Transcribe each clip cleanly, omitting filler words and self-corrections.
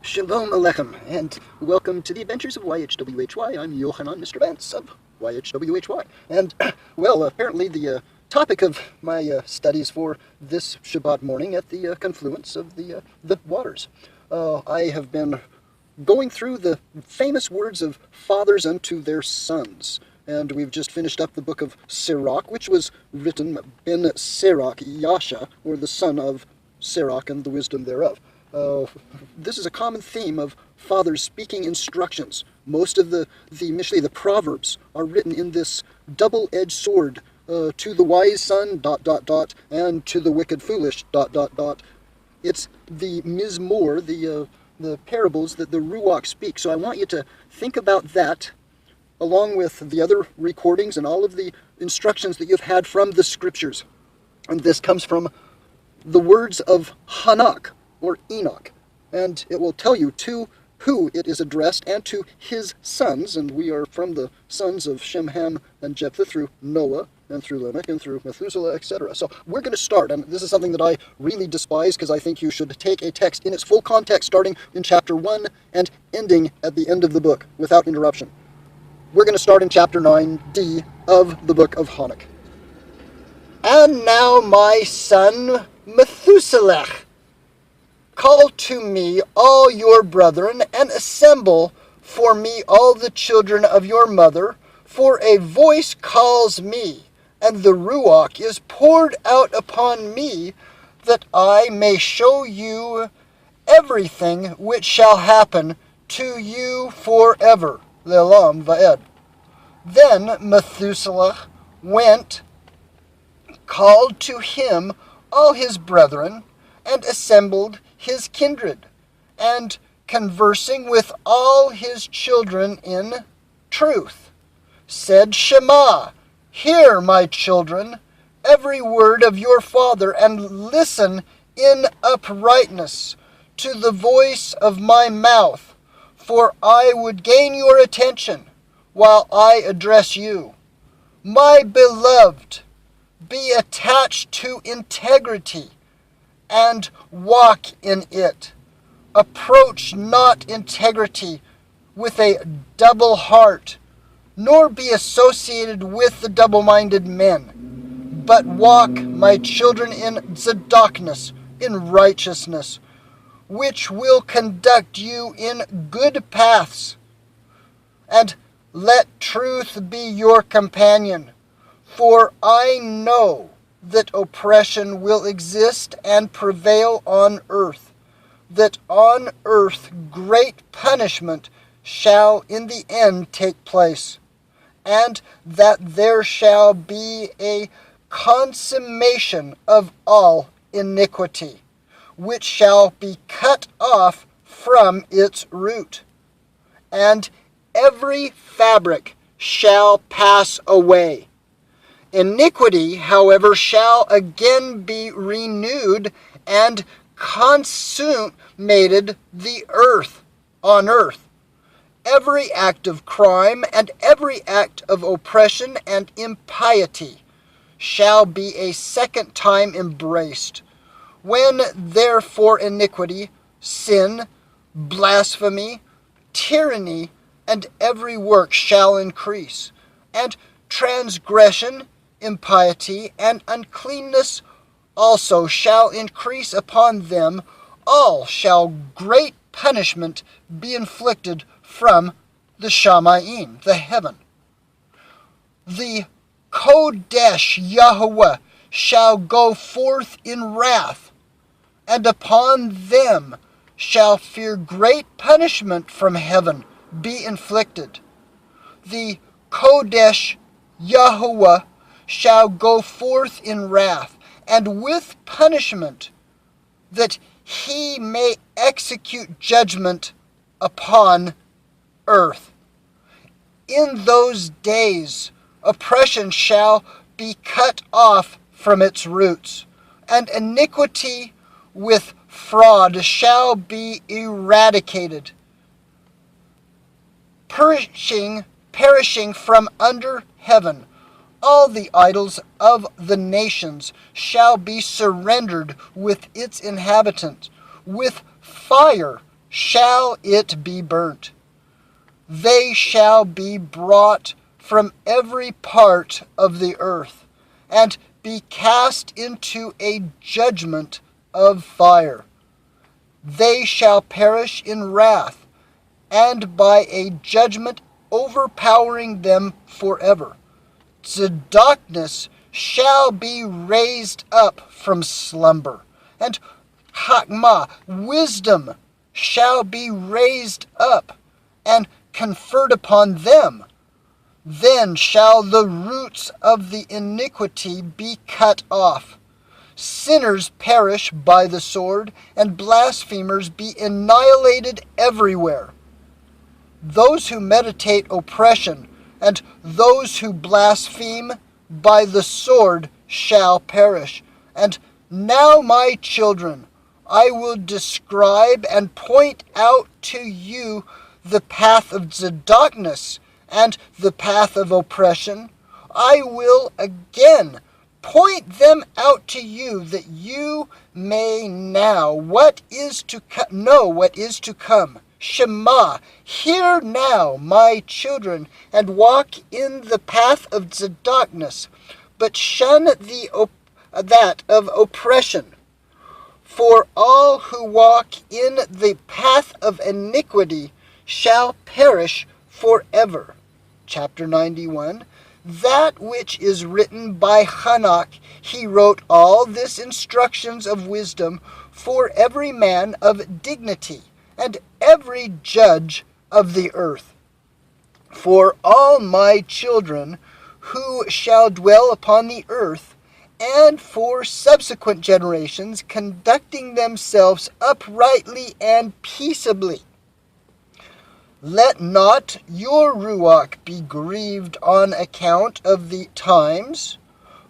Shalom Alechem, and welcome to the adventures of YHWHY. I'm Yochanan, Mr. Vance of YHWHY. And, well, apparently the topic of my studies for this Shabbat morning at the confluence of the waters. I have been going through the famous words of fathers unto their sons. And we've just finished up the book of Sirach, which was written Ben Sirach Yasha, or the son of Sirach and the wisdom thereof. This is a common theme of fathers speaking instructions. Most of the Mishlei, the Proverbs, are written in this double-edged sword, to the wise son, ... and to the wicked foolish, ... It's the Mizmor, the parables that the Ruach speak. So I want you to think about that, along with the other recordings and all of the instructions that you've had from the scriptures. And this comes from the words of HANOCH, or Enoch, and it will tell you to who it is addressed and to his sons, and we are from the sons of Shem, Ham, and Japheth through Noah, and through Enoch, and through Methuselah, etc. So we're going to start, and this is something that I really despise, because I think you should take a text in its full context, starting in chapter 1 and ending at the end of the book, without interruption. We're going to start in chapter 9d of the book of HANOCH. And now, my son Methuselah, call to me all your brethren, and assemble for me all the children of your mother, for a voice calls me, and the Ruach is poured out upon me, that I may show you everything which shall happen to you forever. Le'olam va'ed. Then Methuselah went, called to him all his brethren, and assembled his kindred, and conversing with all his children in truth, said, Shema, hear, my children, every word of your father, and listen in uprightness to the voice of my mouth, for I would gain your attention while I address you. My beloved, be attached to integrity, and walk in it. Approach not integrity with a double heart, nor be associated with the double-minded men, but walk, my children, in TzaDoQness, in righteousness, which will conduct you in good paths. And let truth be your companion, for I know that oppression will exist and prevail on earth, that on earth great punishment shall in the end take place, and that there shall be a consummation of all iniquity, which shall be cut off from its root, and every fabric shall pass away. Iniquity, however, shall again be renewed and consummated on earth. Every act of crime and every act of oppression and impiety shall be a second time embraced. When therefore iniquity, sin, blasphemy, tyranny, and every work shall increase, and transgression, impiety, and uncleanness also shall increase upon them, all shall great punishment be inflicted from the Shamayim, the heaven. The Kodesh YAHWEH shall go forth in wrath, and upon them shall fear great punishment from heaven be inflicted. The Kodesh YAHWEH shall go forth in wrath, and with punishment, that he may execute judgment upon earth. In those days, oppression shall be cut off from its roots, and iniquity with fraud shall be eradicated, perishing from under heaven. All the idols of the nations shall be surrendered with its inhabitants. With fire shall it be burnt. They shall be brought from every part of the earth, and be cast into a judgment of fire. They shall perish in wrath, and by a judgment overpowering them forever. TzaDoQness shall be raised up from slumber, and Chokmah, wisdom, shall be raised up and conferred upon them. Then shall the roots of the iniquity be cut off. Sinners perish by the sword, and blasphemers be annihilated everywhere. Those who meditate oppression, and those who blaspheme by the sword shall perish. And now, my children, I will describe and point out to you the path of TzaDoQness and the path of oppression. I will again point them out to you, that you may now know what is to come. Shema, hear now, my children, and walk in the path of TzaDoQness, but shun that of oppression. For all who walk in the path of iniquity shall perish forever. Chapter 91. That which is written by HANOCH, he wrote all this instructions of wisdom for every man of dignity, and every judge of the earth. For all my children who shall dwell upon the earth, and for subsequent generations, conducting themselves uprightly and peaceably. Let not your Ruach be grieved on account of the times,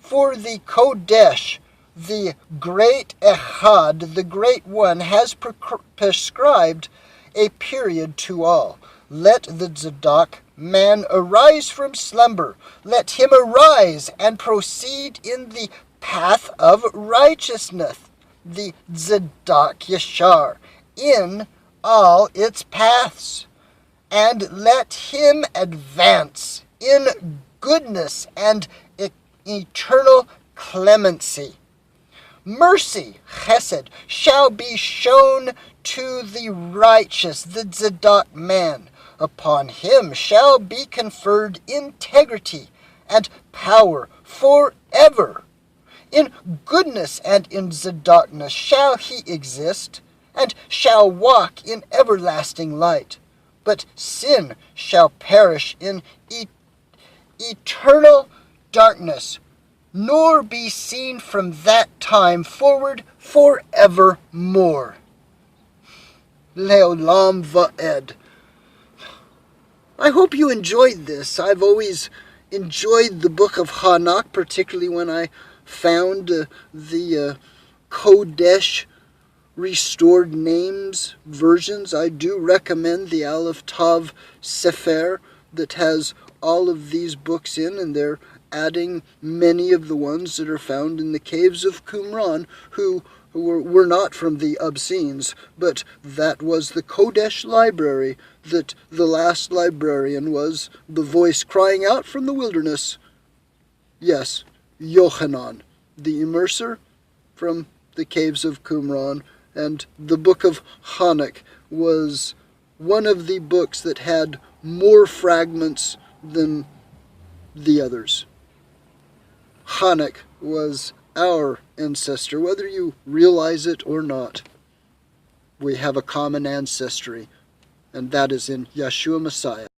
for the Kodesh, the great Echad, the great one, has prescribed a period to all. Let the TzaDoQ man arise from slumber. Let him arise and proceed in the path of righteousness, the TzaDoQ Yashar, in all its paths. And let him advance in goodness and eternal clemency. Mercy, chesed, shall be shown to the righteous, the TzaDoQ man. Upon him shall be conferred integrity and power forever. In goodness and in TzaDoQness shall he exist, and shall walk in everlasting light. But sin shall perish in eternal darkness, nor be seen from that time forward forevermore. Leolam va'ed. I hope you enjoyed this. I've always enjoyed the book of HANOCH, particularly when I found the Kodesh restored names versions. I do recommend the Aleph Tav Sefer that has all of these books in, and they're adding many of the ones that are found in the caves of Qumran, who were not from the Obscenes, but that was the Kodesh library, that the last librarian was the voice crying out from the wilderness. Yes, Yochanan, the immerser from the caves of Qumran. And the book of HANOCH was one of the books that had more fragments than the others. HANOCH was our ancestor, whether you realize it or not. We have a common ancestry, and that is in Yeshua Messiah.